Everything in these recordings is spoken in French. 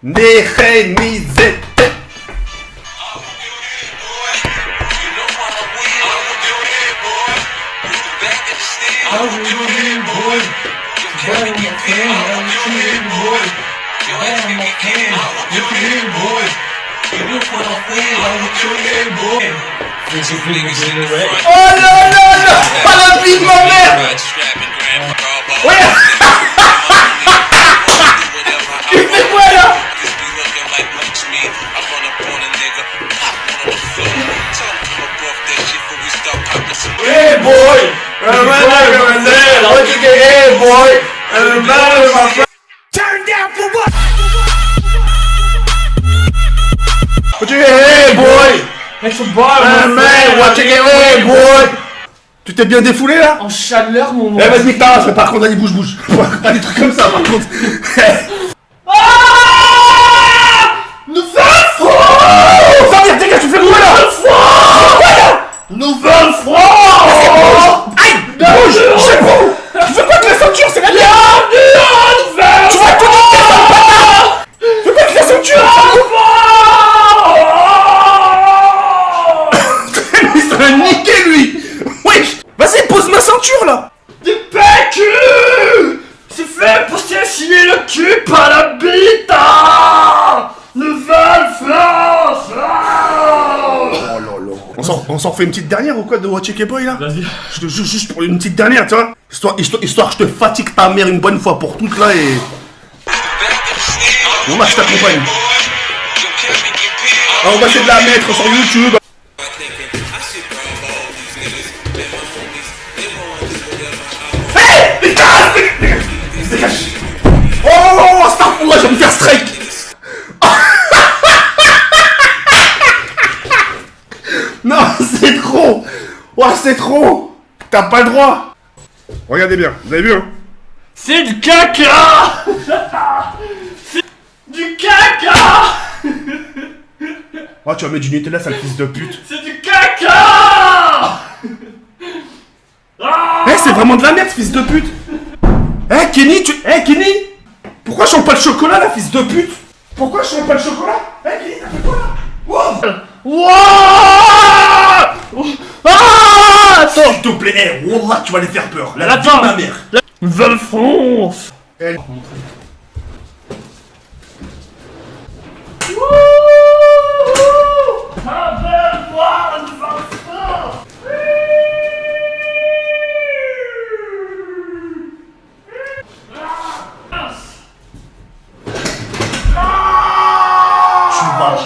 Néhémisé. Oh non non non. Pas la vie de ma mère. Ouais. Tu fais quoi là? Hey boy! What you get, hey boy? Turn down for what? What you get, hey boy? Extra bar, Man, what you get, hey boy? Tu t'es bien défoulé là? En chaleur, mon Eh vas-y, putain, par contre, allez, bouge. Pas des trucs comme ça, par contre. Nouvelle France! Ça vient, dégage, tu fais quoi là? Nouvelle France! Aïe! Bouge! C'est bon! Tu fais quoi avec la ceinture? C'est la merde! Tu vas tout niquer, sale bâtard! Tu fais quoi avec la ceinture? Il serait niqué lui! Wesh! Vas-y, pose ma ceinture là! Du PQ! C'est fait pour s'essuyer le cul par la bite! Nouvelle France! Oh là là! On s'en fait une petite dernière ou quoi de Watch It Boy là? Vas-y. Juste pour une petite dernière, tu vois? Histoire que je te fatigue ta mère une bonne fois pour toutes là et... Bon bah je t'accompagne. Ah, on va essayer de la mettre sur YouTube. Hey! Dégage! Oh, astaghfirullah, je vais me faire strike! Non, c'est trop! Ouah, c'est trop! T'as pas le droit! Regardez bien, vous avez vu hein? C'est du caca! C'est du caca! Oh, tu vas mettre du Nutella, sale fils de pute! C'est du caca! Eh, c'est vraiment de la merde, fils de pute! Eh, Kenny, Kenny! Pourquoi je sens pas le chocolat, là, fils de pute? Pourquoi je sens pas le chocolat? Eh, Kenny, t'as fait quoi, là? Wow! Wouah! Ah! Attends! S'il te plaît, eh, wallah, tu vas les faire peur! La vie Attends. de ma mère! Nouvelle France! Eh,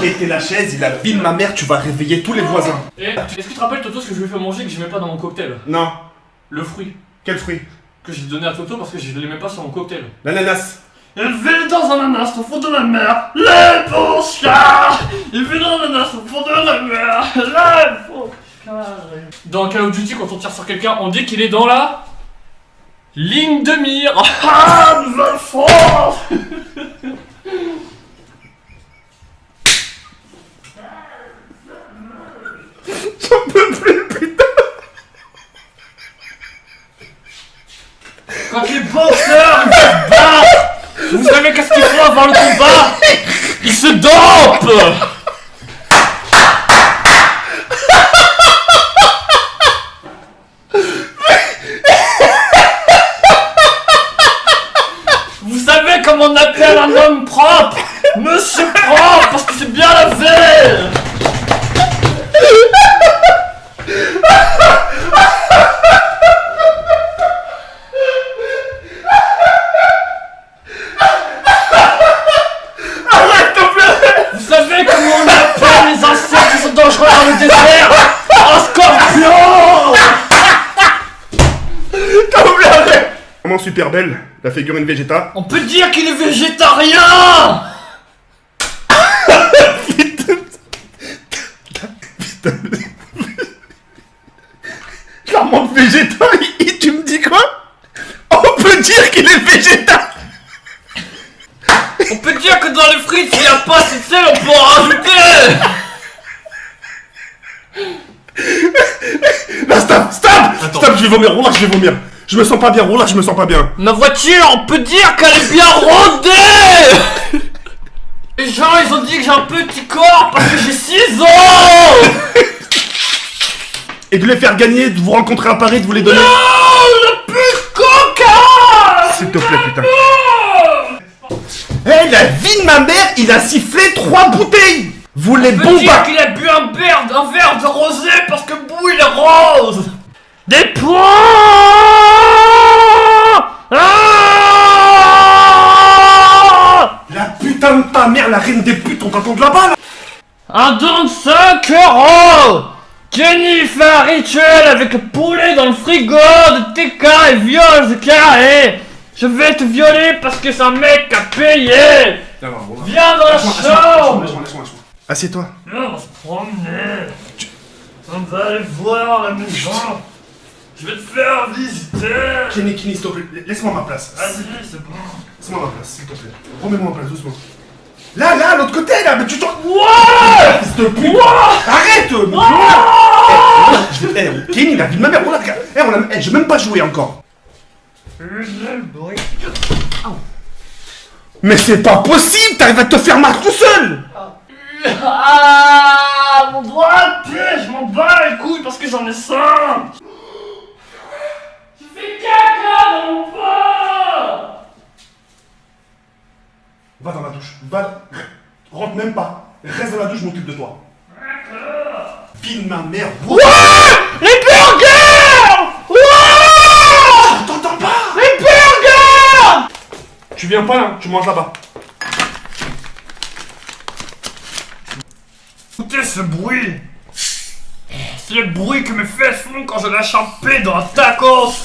péter la chaise, il a bim ma mère, tu vas réveiller tous les voisins. Et est-ce que tu te rappelles Toto ce que je lui ai fait manger que j'aimais pas dans mon cocktail? Non. Le fruit Quel fruit? que j'ai donné à Toto parce que je l'aimais pas sur mon cocktail. L'ananas. Il vit dans un ananas au fond de la mer, les beaux chats. Il vit dans un ananas au fond de la mer, les beaux chats. Dans Call of Duty, quand on tire sur quelqu'un, on dit qu'il est dans la ligne de mire. Ah, nouvelle France. J'en peux plus, putain. Quand les boxeurs ils se battent, vous savez qu'est-ce qu'il faut avant le combat? Ils se dopent. Vous savez comment on appelle un homme propre? Monsieur propre, parce que c'est bien lavé. Vous savez comment on appelle les insectes qui sont dangereux dans le désert? Un scorpion. Vraiment super belle, la figurine Vegeta. On peut dire qu'il est végétarien. Je leur montre Vegeta et tu me dis quoi? On peut dire qu'il est Vegeta. On peut dire que dans les frites, il n'y a pas assez de sel, on peut en rajouter. Là, stop, je vais vomir, Roula, je vais vomir. Je me sens pas bien, Roula, je me sens pas bien. Ma voiture, on peut dire qu'elle est bien rodée. ils ont dit que j'ai un petit corps parce que j'ai 6 ans. Et de les faire gagner, de vous rencontrer à Paris, de vous les donner. Non, le plus de coca. S'il te plaît, putain. Eh, la vie de ma mère, il a sifflé 3 bouteilles. Vous les On peut bombes. dire qu'il a bu un verre de rosé parce que Bou il est rose. Des points. La putain de ta mère, la reine des putes, on t'entend de là-bas là. Un don de 5 euros. Kenny fait un rituel avec le poulet dans le frigo de TK et viole ce carré. Je vais te violer parce que c'est un mec qui a payé. Viens dans la chambre. Assieds-toi. Viens, on va se promener. On va aller voir la maison. Je vais te faire visiter. Kenny, s'il te plaît, laisse-moi ma place. Vas-y, c'est bon. Laisse-moi ma place, s'il te plaît. Remets-moi ma place, doucement. Là, à l'autre côté, là, mais tu t'en... Ouais. Fils de pute. Arrête. Kenny, la vie de ma mère, regarde. Je vais même pas jouer encore. Mais c'est pas possible, t'arrives à te faire mal tout seul. Ah, mon doigt de pied, je m'en bats les couilles parce que j'en ai 5. Je fais caca dans mon pas. Va dans la douche, rentre même pas. Reste dans la douche, je m'occupe de toi. D'accord. Vie de ma mère. Les burgers. T'entends pas. Les burgers. Tu viens pas là, tu manges là-bas. Écoutez ce bruit. C'est le bruit que mes fesses font quand je lâche un P dans un tacos.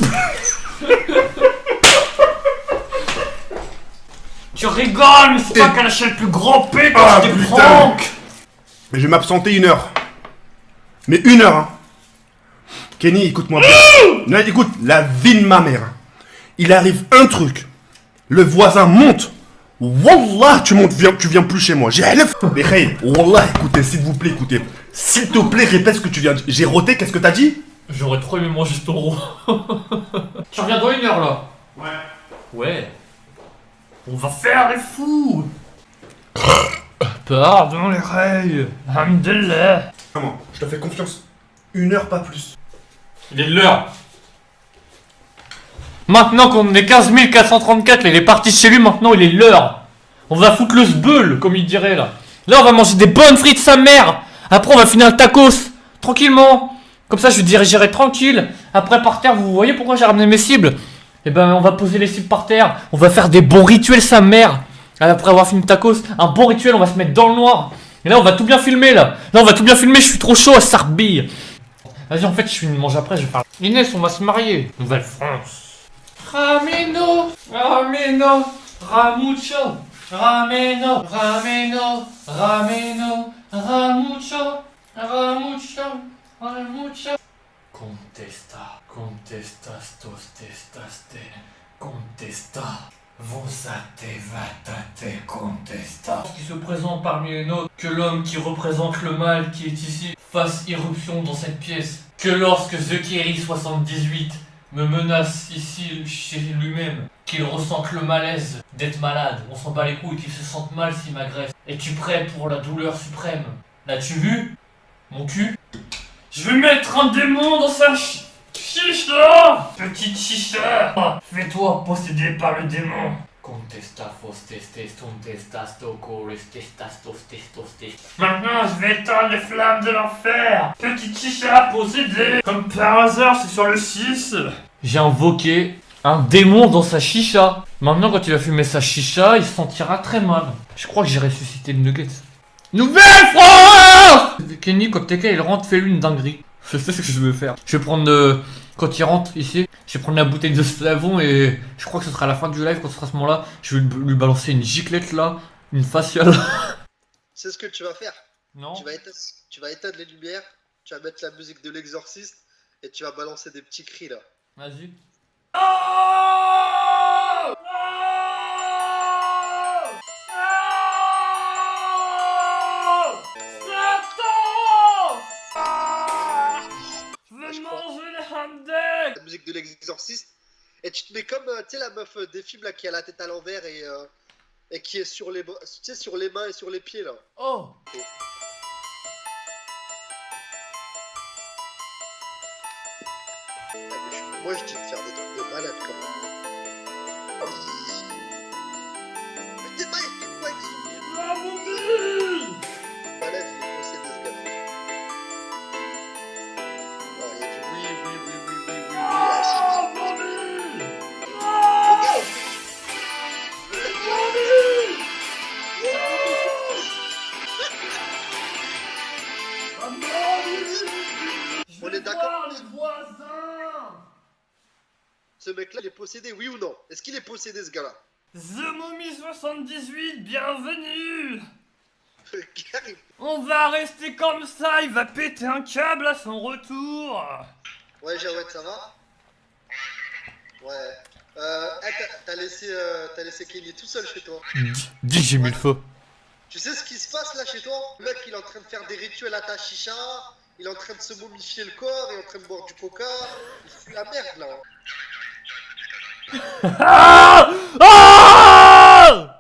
Tu rigoles, mais c'est pas qu'elle lâche le plus gros P quand Ah, je des putain. pranks. Mais je vais m'absenter 1 heure. Mais 1 heure, hein. Kenny, écoute-moi bien. Non, écoute, la vie de ma mère. Il arrive un truc. Le voisin monte. Wallah, tu viens plus chez moi. J'ai mais hey, Wallah, écoutez, s'il vous plaît, écoutez. S'il te plaît, répète ce que tu viens de... J'ai roté, qu'est-ce que t'as dit? J'aurais trop aimé manger ton roi. Tu reviens dans 1 heure là. Ouais. Ouais. On va faire les fous. Pardon les reilles. Alhamdulillah. Vraiment, je te fais confiance. 1 heure, pas plus. Il est l'heure. Maintenant qu'on est 15 434, il est parti chez lui, maintenant il est l'heure. On va foutre le sbeul, comme il dirait là. Là on va manger des bonnes frites sa mère. Après on va finir le tacos, tranquillement. Comme ça je dirigerai tranquille. Après par terre, vous voyez pourquoi j'ai ramené mes cibles? Et ben on va poser les cibles par terre. On va faire des bons rituels sa mère. Après avoir fini le tacos, un bon rituel, on va se mettre dans le noir. Et là on va tout bien filmer là. Là on va tout bien filmer, je suis trop chaud à Sarbille. Vas-y en fait je finis de manger après, je vais faire... Inès on va se marier. Nouvelle-France. Rameno, Rameno, Ramucho, Rameno, Rameno, Rameno, Ramucho, Ramucho, Ramucho. Contesta, contestastos, testaste, contesta. Vosate, vatate, contesta. Qui se présente parmi les nôtres, que l'homme qui représente le mal qui est ici fasse irruption dans cette pièce. Que lorsque Zekeri 78 me menace ici chez lui-même, qu'il ressente le malaise d'être malade, on s'en bat les couilles, qu'il se sente mal s'il m'agresse. Es-tu prêt pour la douleur suprême? L'as-tu vu? Mon cul? Je vais mettre un démon dans sa chicha! Petite chicha! Fais-toi posséder par le démon! Contesta, fostestes, tontestasto, corestestastos, testos. Maintenant, je vais éteindre les flammes de l'enfer! Petite chicha possédée! Comme par hasard, c'est sur le 6! J'ai invoqué un démon dans sa chicha. Maintenant, quand il va fumer sa chicha, il se sentira très mal. Je crois que j'ai ressuscité le nugget. Nouvelle-France! Kenny, quand TK il rentre, fais-lui une dinguerie. Je sais ce que je veux faire. Je vais prendre, quand il rentre ici, je vais prendre la bouteille de savon et je crois que ce sera à la fin du live, quand ce sera à ce moment-là, je vais lui balancer une giclette là, une faciale. C'est ce que tu vas faire. Non? Tu vas éteindre les lumières, tu vas mettre la musique de l'exorciste et tu vas balancer des petits cris là. Vas-y. La musique de l'exorciste et tu te mets comme tu sais la meuf des films là qui a la tête à l'envers et et qui est sur les bras, tu sais, sur les mains et sur les pieds là. Oh. Ah, mais moi je dis de faire des trucs de malade quand même. Mais t'es malade, t'es quoi avec son Ah, mon Dieu. malade, il est possédé ce gars. Oh, il y a du oui. Ah, mon Dieu. Regarde. Je On vais est d'accord. voir les voisins. Ce mec-là, il est possédé, oui ou non? Est-ce qu'il est possédé ce gars-là? The Mommy 78, bienvenue. Carré. On va rester comme ça, il va péter un câble à son retour. Ouais, Jawed, ça va? Ouais. T'as laissé Kenny tout seul chez toi. Dis que j'ai mis le feu. Tu sais ce qui se passe là chez toi? Le mec, il est en train de faire des rituels à ta chicha, il est en train de se momifier le corps, il est en train de boire du coca, il fout la merde là. Ah! Ah!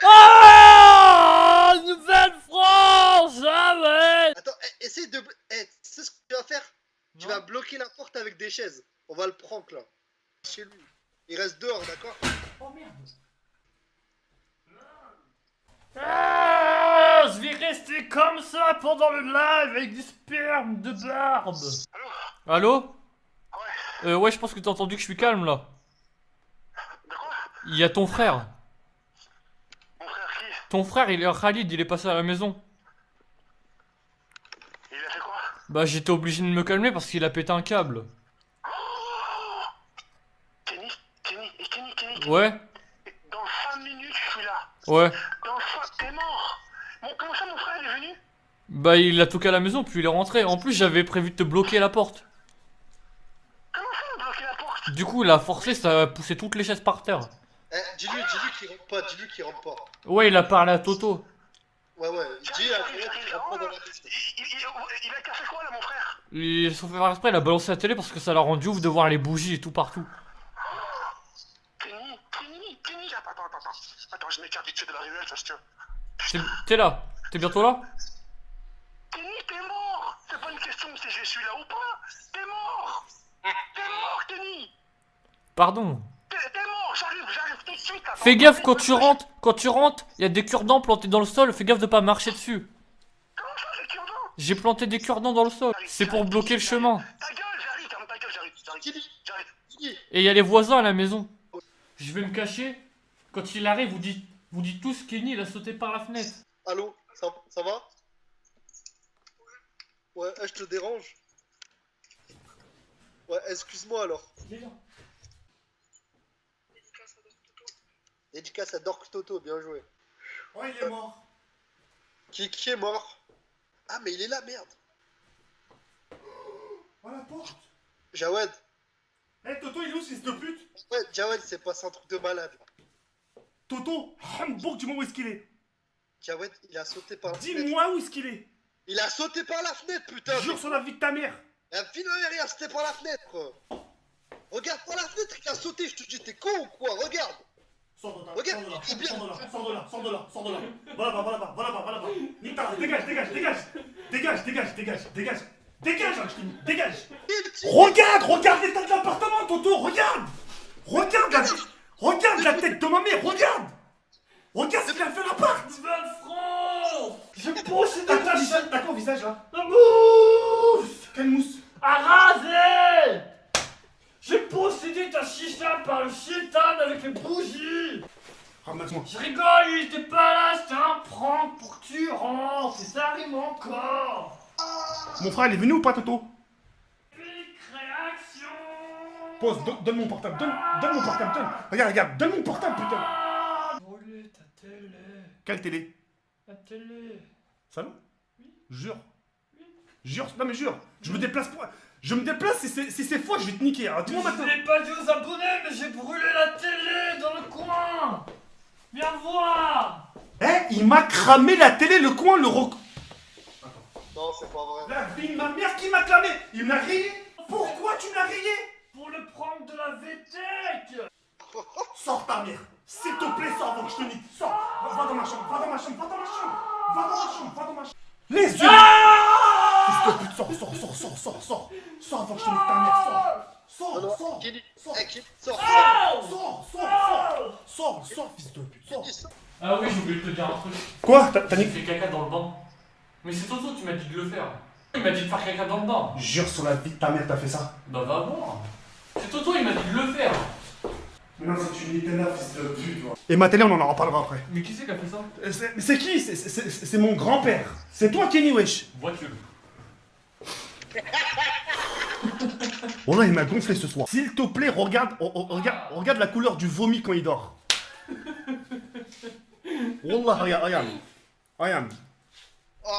Ah! Nouvelle-France! Ah ouais! Attends, essaye de... tu sais ce que tu vas faire? Tu vas bloquer la porte avec des chaises. On va le prank là. Chez lui. Il reste dehors, d'accord? Oh merde! Ah! Je vais rester comme ça pendant le live avec du sperme de barbe! Allô? Ouais, je pense que t'as entendu que je suis calme là. De quoi? Il y a ton frère. Mon frère qui? Ton frère, il est Khalid, il est passé à la maison. Il a fait quoi? Bah, j'étais obligé de me calmer parce qu'il a pété un câble. Kenny. Ouais, Dans 5 minutes, je suis là. ouais. T'es mort. Comment ça, mon frère, il est venu? Bah, il a toqué à la maison, puis il est rentré. En plus, j'avais prévu de te bloquer la porte. Comment ça, il a bloqué la porte? Du coup, il a forcé, ça a poussé toutes les chaises par terre. Dis-lui qu'il rentre pas, Ouais, il a parlé à Toto. Ouais, dis à Jawed qu'il rentre pas dans la liste. Il a cassé quoi, là, mon frère? Il, sauf faire exprès, il a balancé la télé parce que ça l'a rendu ouf de voir les bougies et tout partout. Kenny. Attends, je m'écarte vite fait de la ruelle, parce que... T'es là? T'es bientôt là? Kenny, t'es mort. C'est pas une question si je suis là ou pas. T'es mort, Kenny. Pardon. T'es mort, j'arrive tout de suite. Attends, Fais gaffe quand tu rentres, il y a des cure-dents plantés dans le sol, fais gaffe de pas marcher dessus. Comment ça, c'est cure-dent? J'ai planté des cure-dents dans le sol, c'est pour bloquer le chemin. Ta gueule, j'arrive, ferme ta gueule, j'arrive. Kenny, Et il y a les voisins à la maison. Je vais me cacher. Quand il arrive, vous dites tous Kenny, il a sauté par la fenêtre. allô, ça va? Ouais, je te dérange? Ouais, excuse-moi alors. Dédicace à Dork Toto, bien joué. Ouais, il est mort. Qui est mort? Ah, mais il est là, merde. Oh, la porte. Jawed. Eh, Toto, il est où, fils de pute? Ouais, Jawed, c'est passé un truc de malade. Toto, Hambourg, dis-moi où est-ce qu'il est. Jawed, il a sauté par la fenêtre. Dis-moi où est-ce qu'il est. Il a sauté par la fenêtre, putain. Jure sur la vie de ta mère. Un film il a sauté par la fenêtre. Regarde par la fenêtre, il a sauté, je te dis, t'es con ou quoi? Regarde. Sors de là, Regarde, sors de là, il est bien. sors de là. Va là-bas. Nita, dégage, hein, je te dis, dégage. Regarde l'état de l'appartement, Toto, regarde la tête de ma mère, regarde ce qu'il a fait l'appart. France! Je possède T'as quoi au visage là? la mousse! Quelle mousse? À raser! J'ai possédé ta chicha par le shaitan avec les bougies! Ramasse-moi. Je rigole, il était pas là, c'était un prank pour que tu rentres, et ça arrive encore! Mon frère, il est venu ou pas, Toto? Quick réaction! Pause, donne mon portable, donne mon portable, Regarde, donne mon portable, putain. Volé ta télé. Quelle télé? La télé. Salon? Jure. Non mais jure. Je me déplace, si c'est faux, je vais te niquer. Alors, dis-moi maintenant. Je l'ai pas dit aux abonnés, mais j'ai brûlé la télé dans le coin! Viens voir! Il m'a cramé la télé, le coin, le roc. Non, c'est pas vrai. La vie de ma mère qui m'a clamé. Il m'a rayé. Pourquoi tu m'as rayé? Pour le prank de la VTech! Sors ta mère. S'il te plaît, sors avant que je te nique. Sors. Va dans ma chambre, va dans ma chambre, va dans ma chambre. Va dans ma chambre, va dans ma chambre. Les yeux. Fils de pute, sors. Sors avant que je te nique ta mère, sors. Non, non, Sors. Kenny, Sors. eh, Kenny, sors. Sors, fils de pute, sors. Kenny, sors. Ah oui, j'ai oublié de te dire un truc. Quoi? T'as J'ai niqué? fait caca dans le banc. Mais c'est Toto, tu m'as dit de le faire. Il m'a dit de faire caca dans le banc. Jure sur la vie de ta mère, t'as fait ça. Bah va voir. C'est Toto, il m'a dit de le faire. Mais non, c'est une Nutella, fils de pute, toi. Et ma télé, on en reparlera après. Mais qui c'est qui a fait ça? C'est qui? C'est mon grand-père. C'est toi, Kenny, wesh. Vois-tu. Oh là, il m'a gonflé ce soir. S'il te plaît, regarde la couleur du vomi quand il dort. Wallah, regarde. Oh.